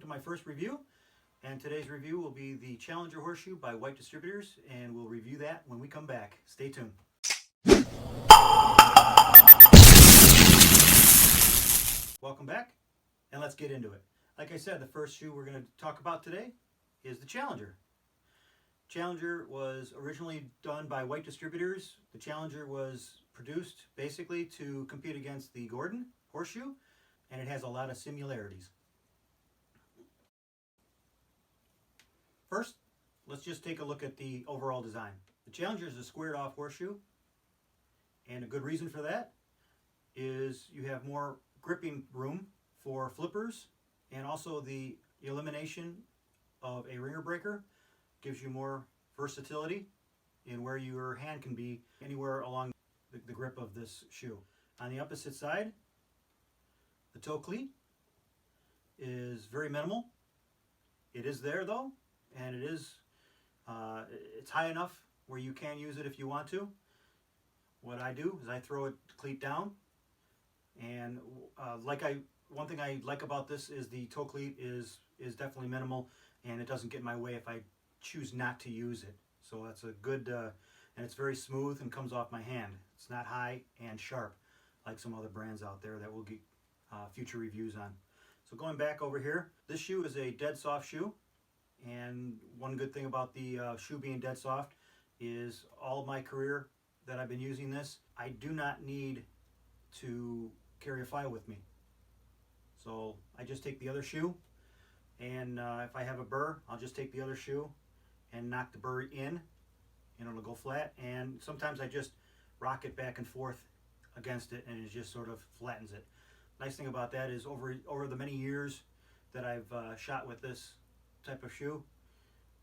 welcome to my first review. And today's review will be the Challenger Horseshoe by White Distributors, and we'll review that when we come back. Stay tuned. Welcome back, and let's get into it. Like I said, the first shoe we're going to talk about today is the Challenger. Challenger was originally done by White Distributors. The Challenger was produced basically to compete against the Gordon Horseshoe, and it has a lot of similarities. First, let's just take a look at the overall design. The Challenger is a squared off horseshoe, and a good reason for that is you have more gripping room for flippers, and also the elimination of a ringer breaker gives you more versatility in where your hand can be anywhere along the grip of this shoe. On the opposite side, the toe cleat is very minimal. It is there though, and it's high enough where you can use it if you want to. What I do is I throw it cleat down, and one thing I like about this is the toe cleat is definitely minimal, and it doesn't get in my way if I choose not to use it. So that's a good, and it's very smooth and comes off my hand. It's not high and sharp like some other brands out there that we'll get future reviews on. So going back over here, this shoe is a dead soft shoe, and one good thing about the shoe being dead soft is all of my career that I've been using this, I do not need to carry a file with me. So I just take the other shoe, and if I have a burr, I'll just take the other shoe and knock the burr in, and it'll go flat. And sometimes I just rock it back and forth against it, and it just sort of flattens it. Nice thing about that is over the many years that I've shot with this type of shoe,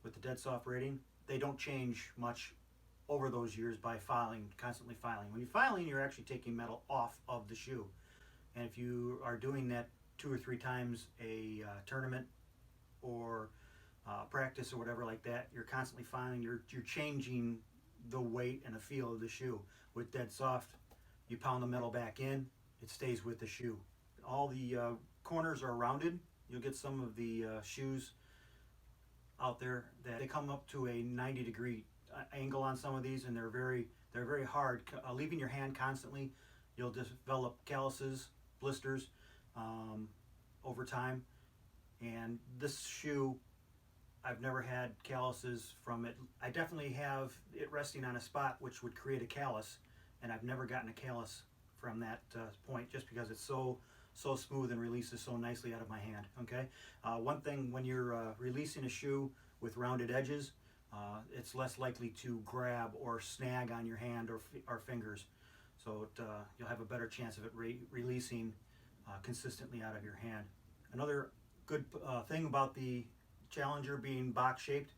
with the dead soft rating, they don't change much over those years by constantly filing. When you're filing, you're actually taking metal off of the shoe. And if you are doing that 2 or 3 times a tournament or practice or whatever like that, you're constantly filing, you're changing the weight and the feel of the shoe. With dead soft, you pound the metal back in, it stays with the shoe. All the corners are rounded. You'll get some of the shoes out there that they come up to a 90-degree angle on some of these, and they're very hard. Leaving your hand constantly, you'll develop calluses, blisters over time. And this shoe, I've never had calluses from it. I definitely have it resting on a spot which would create a callus, and I've never gotten a callus from that point, just because it's so smooth and releases so nicely out of my hand. Okay. One thing, when you're releasing a shoe with rounded edges, it's less likely to grab or snag on your hand or fingers, so you'll have a better chance of it releasing consistently out of your hand. Another good thing about the Challenger being box shaped,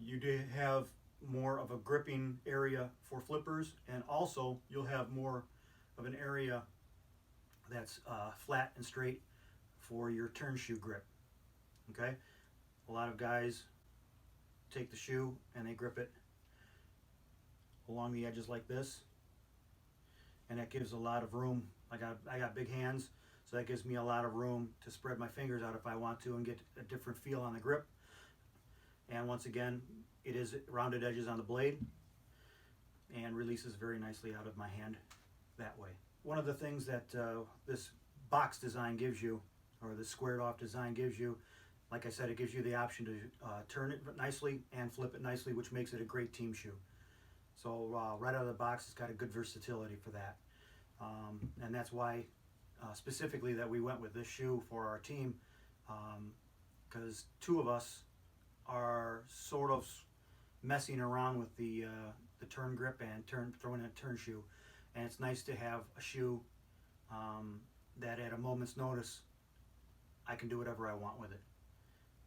you do have more of a gripping area for flippers, and also you'll have more of an area that's flat and straight for your turn shoe grip. Okay, a lot of guys take the shoe and they grip it along the edges like this, and that gives a lot of room. I got big hands, so that gives me a lot of room to spread my fingers out if I want to and get a different feel on the grip. And once again, it is rounded edges on the blade and releases very nicely out of my hand that way. One of the things that this box design gives you, or the squared off design gives you, like I said, it gives you the option to turn it nicely and flip it nicely, which makes it a great team shoe. So right out of the box, it's got a good versatility for that. And that's why specifically that we went with this shoe for our team, because 2 of us are sort of messing around with the turn grip and throwing in a turn shoe. And it's nice to have a shoe that at a moment's notice, I can do whatever I want with it.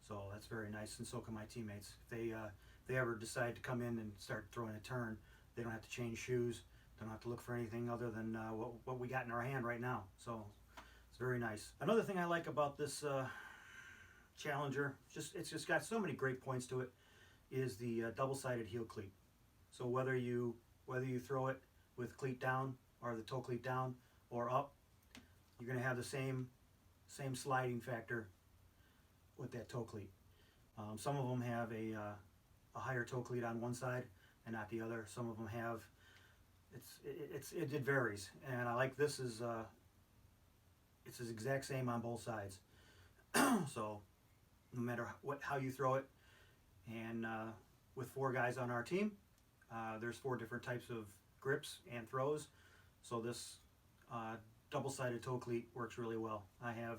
So that's very nice, and so can my teammates. If they ever decide to come in and start throwing a turn, they don't have to change shoes, don't have to look for anything other than what we got in our hand right now. So it's very nice. Another thing I like about this Challenger, it's just got so many great points to it, is the double-sided heel cleat. So whether you throw it with cleat down, or the toe cleat down or up, you're going to have the same sliding factor that toe cleat. Some of them have a higher toe cleat on one side and not the other. Some of them have, it varies. And I like this is, it's the exact same on both sides. So no matter how you throw it, and with 4 guys on our team, there's 4 different types of grips and throws. So this double-sided toe cleat works really well. I have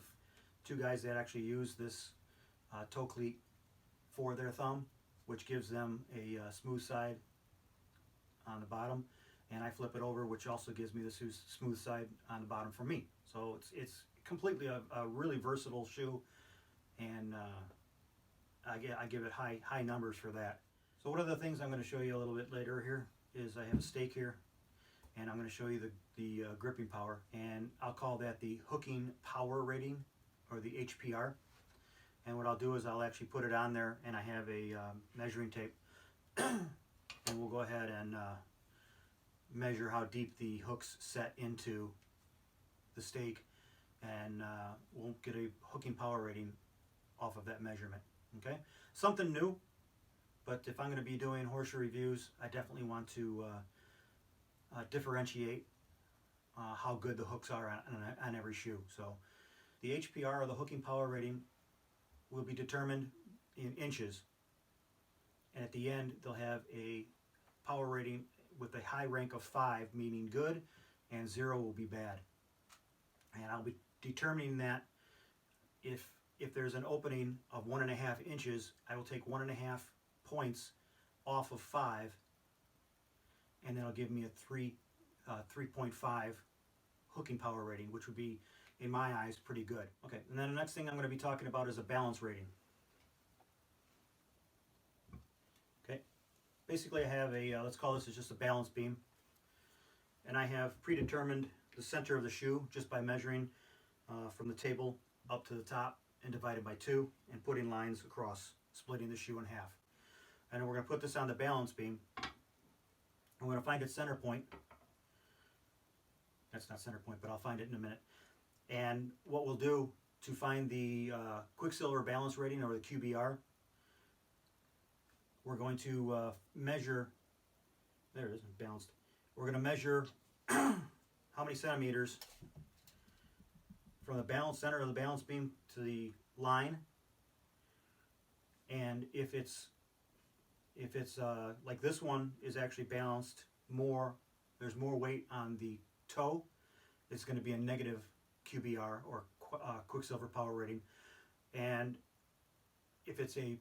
2 guys that actually use this toe cleat for their thumb, which gives them a smooth side on the bottom, and I flip it over, which also gives me the smooth side on the bottom for me. So it's completely a really versatile shoe, and I give it high numbers for that. So one of the things I'm going to show you a little bit later here is I have a stake here, and I'm going to show you the gripping power, and I'll call that the hooking power rating, or the HPR. And what I'll do is I'll actually put it on there, and I have a measuring tape, and we'll go ahead and measure how deep the hooks set into the stake, and we'll get a hooking power rating off of that measurement. Okay, something new, but if I'm going to be doing horseshoe reviews, I definitely want to differentiate how good the hooks are on every shoe. So the HPR, or the hooking power rating, will be determined in inches, and at the end they'll have a power rating with a high rank of 5, meaning good, and 0 will be bad. And I'll be determining that if there's an opening of 1.5 inches, I will take 1.5 points off of 5, and that'll give me a 3.5 hooking power rating, which would be, in my eyes, pretty good. Okay, and then the next thing I'm going to be talking about is a balance rating. Okay, basically I have a, let's call this just a balance beam, and I have predetermined the center of the shoe just by measuring from the table up to the top and divided by 2 and putting lines across, splitting the shoe in half. And then we're going to put this on the balance beam. I'm going to find its center point. That's not center point, but I'll find it in a minute. And what we'll do to find the Qukslvr balance rating, or the QBR, we're going to measure, there it is, balanced. We're going to measure how many centimeters from the center of the balance beam to the line, and if it's like this one is actually balanced more, there's more weight on the toe, it's going to be a negative QBR, or Qukslvr power rating. And if it's a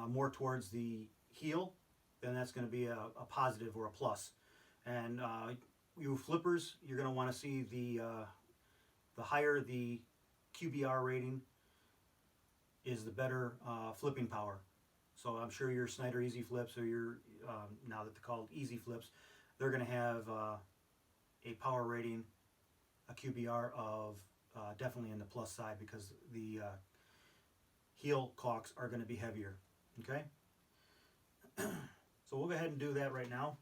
more towards the heel, then that's going to be a positive or a plus. And you flippers, you're going to want to see the higher the QBR rating is, the better flipping power. So I'm sure your Snyder Easy Flips, or your now that they're called Easy Flips, they're going to have a power rating, a QBR of definitely in the plus side, because the heel caulks are going to be heavier. Okay, so we'll go ahead and do that right now.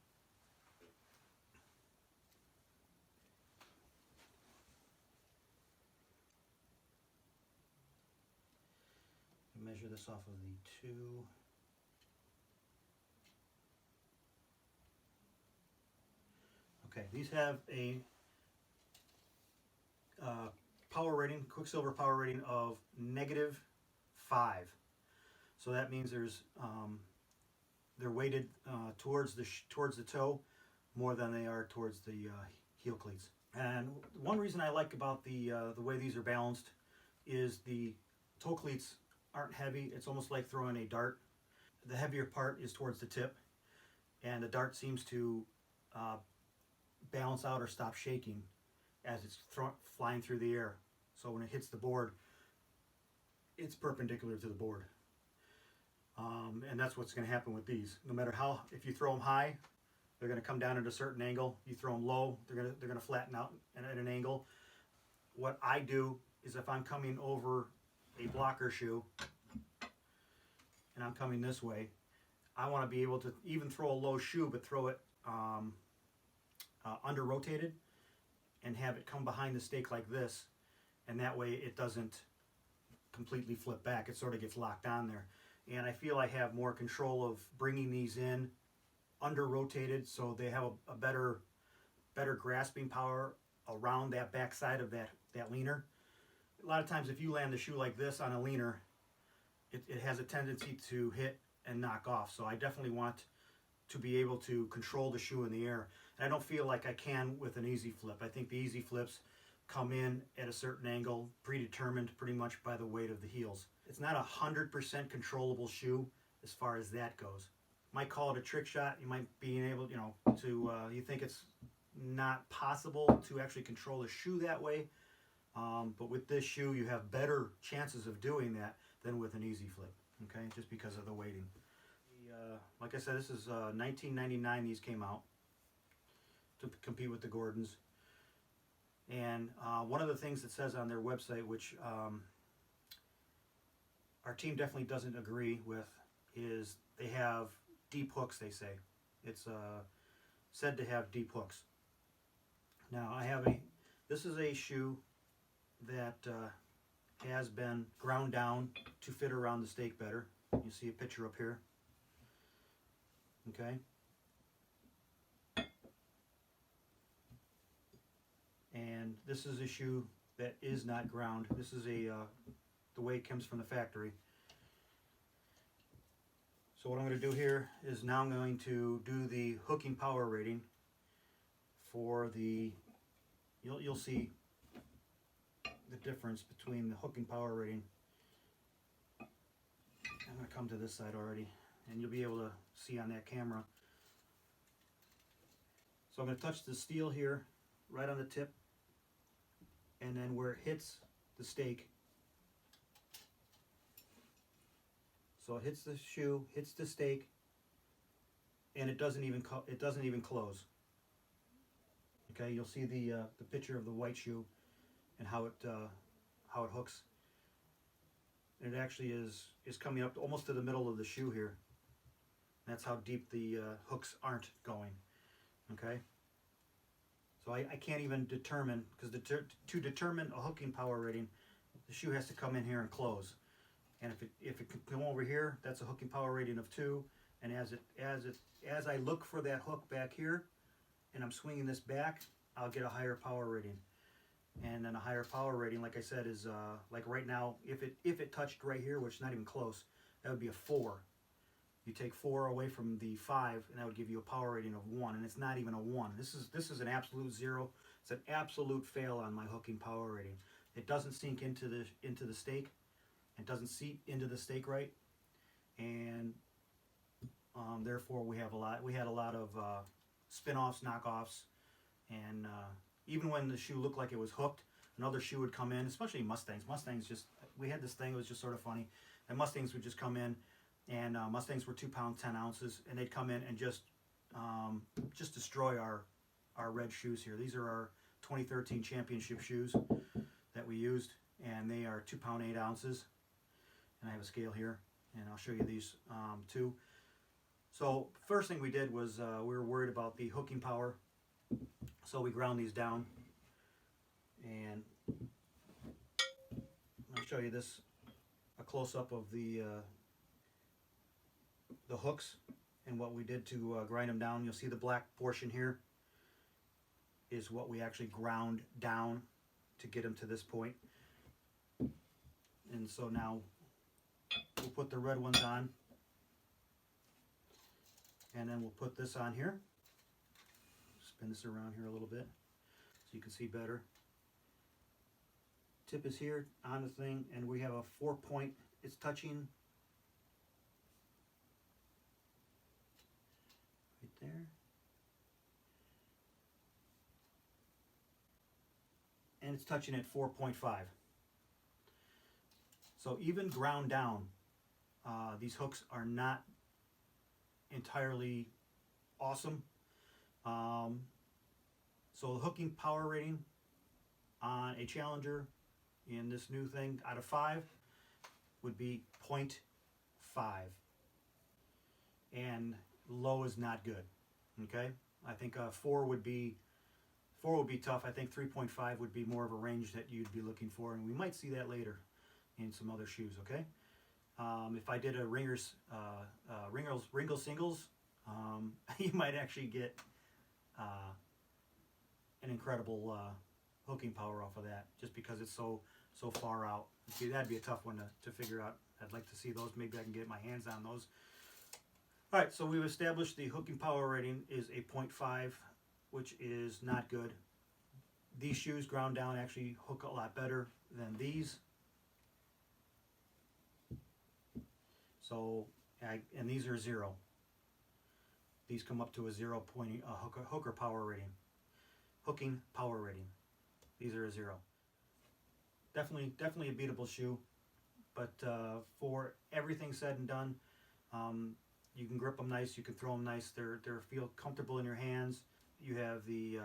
Measure this off of the 2. Okay, these have a power rating, Qukslvr power rating of -5. So that means they're weighted towards the toe more than they are towards the heel cleats. And one reason I like about the way these are balanced is the toe cleats aren't heavy. It's almost like throwing a dart. The heavier part is towards the tip, and the dart seems to balance out or stop shaking as it's flying through the air. So when it hits the board, it's perpendicular to the board. And that's what's going to happen with these. No matter how, if you throw them high, they're going to come down at a certain angle. You throw them low, they're going to flatten out at an angle. What I do is, if I'm coming over a blocker shoe and I'm coming this way, I want to be able to even throw a low shoe, but throw it under rotated and have it come behind the stake like this, and that way it doesn't completely flip back. It sort of gets locked on there. And I feel I have more control of bringing these in under rotated, so they have a better grasping power around that back side of that leaner. A lot of times if you land the shoe like this on a leaner, it has a tendency to hit and knock off. So I definitely want to be able to control the shoe in the air. And I don't feel like I can with an easy flip. I think the easy flips come in at a certain angle, predetermined pretty much by the weight of the heels. It's not 100% controllable shoe as far as that goes. You might call it a trick shot. You might be able, you think it's not possible to actually control a shoe that way. But with this shoe, you have better chances of doing that than with an easy flip, okay? Just because of the weighting. Like I said, this is 1999 these came out to compete with the Gordons. And one of the things it says on their website, which our team definitely doesn't agree with, is they have deep hooks, they say. It's said to have deep hooks. Now, this is a shoe that has been ground down to fit around the stake better. You see a picture up here. Okay. And this is a shoe that is not ground. This is the way it comes from the factory. So what I'm going to do here is now I'm going to do the hooking power rating for the, you'll see the difference between the hooking power rating. I'm going to come to this side already, and you'll be able to see on that camera. So I'm going to touch the steel here, right on the tip, and then where it hits the stake. So it hits the shoe, hits the stake, and it doesn't even close. Okay, you'll see the picture of the white shoe and how it hooks. And it actually is coming up almost to the middle of the shoe here. That's how deep the hooks aren't going. Okay. So I can't even determine, because to determine a hooking power rating, the shoe has to come in here and close. And if it can come over here, that's a hooking power rating of 2. And as I look for that hook back here, and I'm swinging this back, I'll get a higher power rating. And then a higher power rating, like I said, is like right now, if it touched right here, which is not even close, that would be a 4. You take 4 away from the 5, and that would give you a power rating of 1, and it's not even a 1. This is an absolute 0. It's an absolute fail on my hooking power rating. It doesn't sink into the stake. It doesn't seat into the stake right, and therefore we had a lot of spin-offs, knockoffs, and even when the shoe looked like it was hooked, another shoe would come in, especially Mustangs. We had this thing, it was just sort of funny, and Mustangs would just come in, and Mustangs were 2 pounds 10 ounces, and they'd come in and just destroy our red shoes here. These are our 2013 championship shoes that we used, and they are 2 pounds 8 ounces. And I have a scale here, and I'll show you these too. So first thing we did was we were worried about the hooking power, so we ground these down, and I'll show you this, a close-up of the hooks and what we did to grind them down. You'll see the black portion here is what we actually ground down to get them to this point. And so now we'll put the red ones on, and then we'll put this on here. Spin this around here a little bit so you can see better. Tip is here on the thing, and we have a 4-point. It's touching right there. And it's touching at 4.5. So even ground down, these hooks are not entirely awesome. So the hooking power rating on a Challenger in this new thing out of 5 would be 0.5. And low is not good. Okay? I think 4 would be tough. I think 3.5 would be more of a range that you'd be looking for, and we might see that later. in some other shoes. Okay, if I did a Ringle singles, you might actually get an incredible hooking power off of that, just because it's so far out. See, that'd be a tough one to figure out. I'd like to see those. Maybe I can get my hands on those. All right, so we've established the hooking power rating is a 0.5, which is not good. These shoes ground down actually hook a lot better than these. So, and these are 0. These come up to a 0 point hooker power rating. Hooking power rating. These are a 0. Definitely a beatable shoe, but for everything said and done, you can grip them nice, you can throw them nice. They feel comfortable in your hands. You have the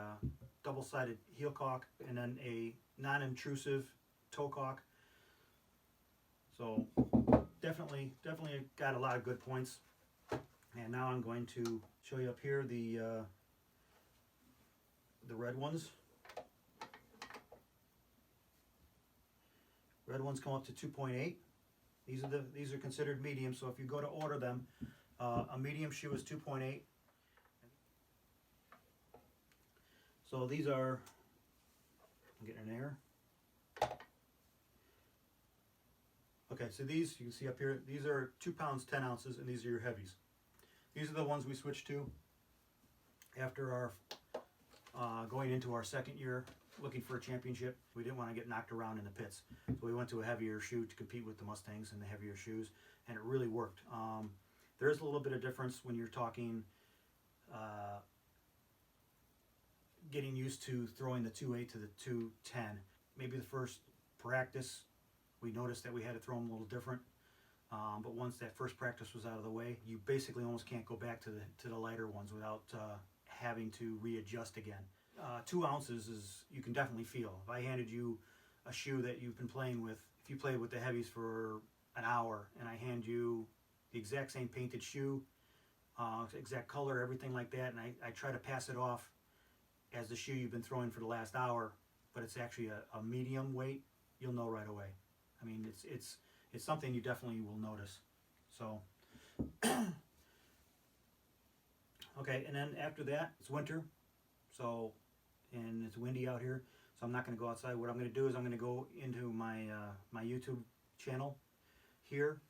double-sided heel caulk and then a non-intrusive toe caulk. So definitely got a lot of good points. And now I'm going to show you up here the red ones. Red ones come up to 2.8. These are considered medium. So if you go to order them, a medium shoe is 2.8. So these are, I'm getting an error. Okay, so these you can see up here. These are 2 pounds 10 ounces, and these are your heavies. These are the ones we switched to after our going into our second year looking for a championship. We didn't want to get knocked around in the pits, so we went to a heavier shoe to compete with the Mustangs and the heavier shoes, and it really worked. There is a little bit of difference when you're talking getting used to throwing the 2.8 to the 2.10. Maybe the first practice we noticed that we had to throw them a little different, but once that first practice was out of the way, you basically almost can't go back to the lighter ones without having to readjust again. 2 ounces is, you can definitely feel. If I handed you a shoe that you've been playing with, if you played with the heavies for an hour and I hand you the exact same painted shoe, exact color, everything like that, and I try to pass it off as the shoe you've been throwing for the last hour, but it's actually a medium weight, you'll know right away. I mean, it's something you definitely will notice. So, okay, and then after that, it's winter. So, and it's windy out here, so I'm not going to go outside. What I'm going to do is I'm going to go into my my YouTube channel here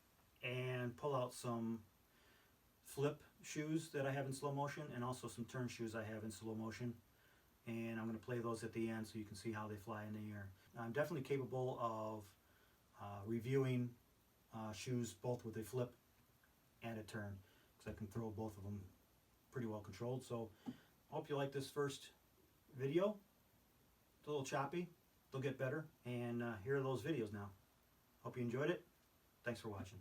and pull out some flip shoes that I have in slow motion, and also some turn shoes I have in slow motion. And I'm going to play those at the end so you can see how they fly in the air. I'm definitely capable of reviewing shoes both with a flip and a turn, because I can throw both of them pretty well controlled. So I hope you like this first video. It's a little choppy. They'll get better. And here are those videos now. Hope you enjoyed it. Thanks for watching.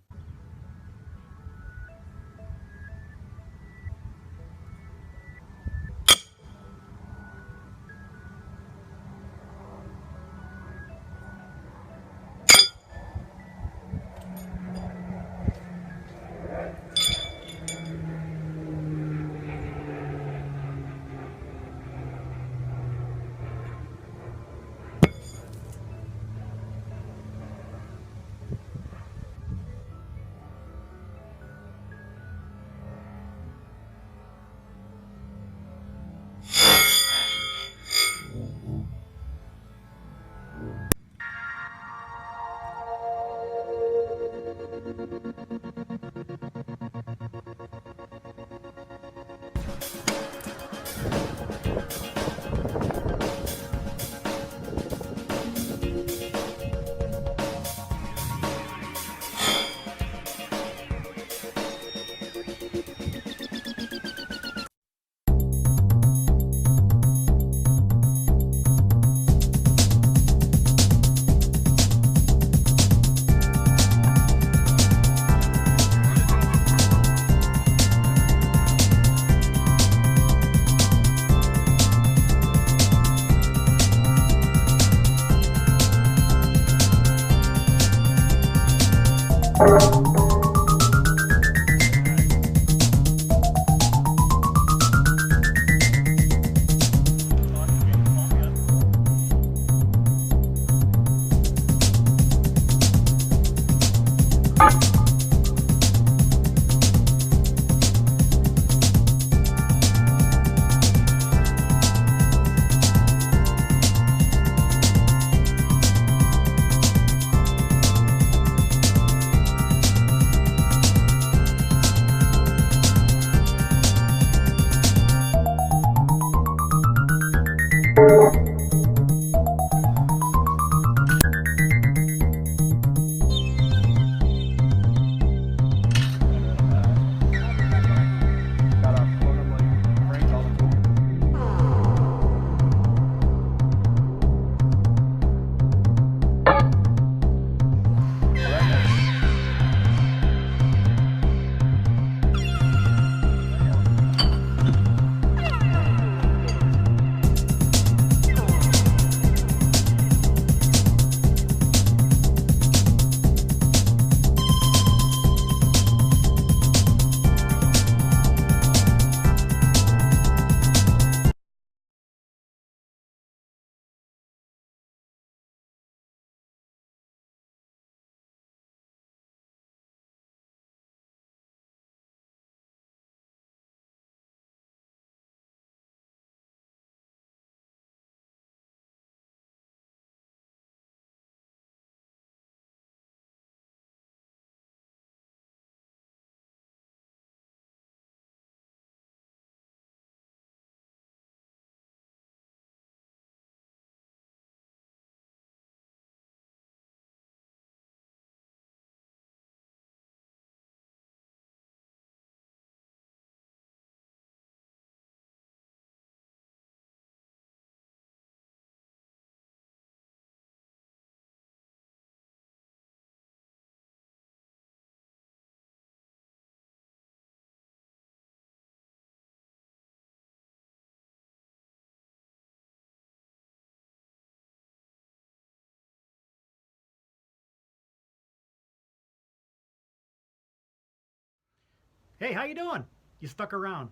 Hey, how you doing? You stuck around.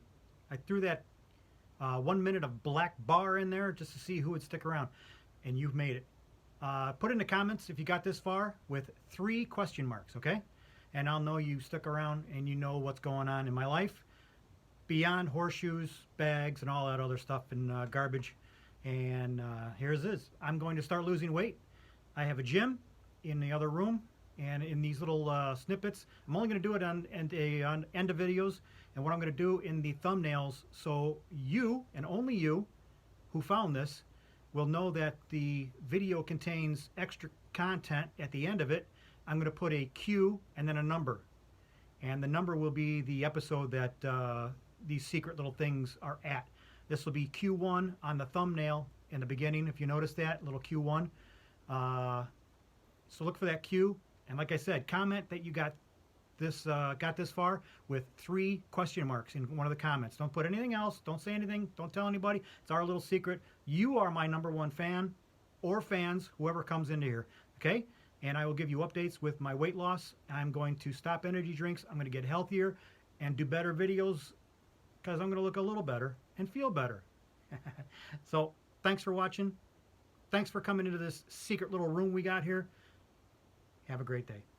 I threw that 1 minute of black bar in there just to see who would stick around, and you've made it. Put in the comments if you got this far with 3 question marks, okay? And I'll know you stuck around and you know what's going on in my life beyond horseshoes, bags, and all that other stuff and garbage. And here's this. I'm going to start losing weight. I have a gym in the other room, and in these little snippets, I'm only going to do it on end of videos, and what I'm going to do in the thumbnails, so you and only you who found this will know that the video contains extra content at the end of it. I'm going to put a Q and then a number, and the number will be the episode that these secret little things are at. This will be Q1 on the thumbnail in the beginning, if you notice that little Q1. So look for that Q, and like I said, comment that you got this far with 3 question marks in one of the comments. Don't put anything else. Don't say anything. Don't tell anybody. It's our little secret. You are my #1 fan, or fans, whoever comes into here. Okay? And I will give you updates with my weight loss. I'm going to stop energy drinks. I'm going to get healthier and do better videos because I'm going to look a little better and feel better. So thanks for watching. Thanks for coming into this secret little room we got here. Have a great day.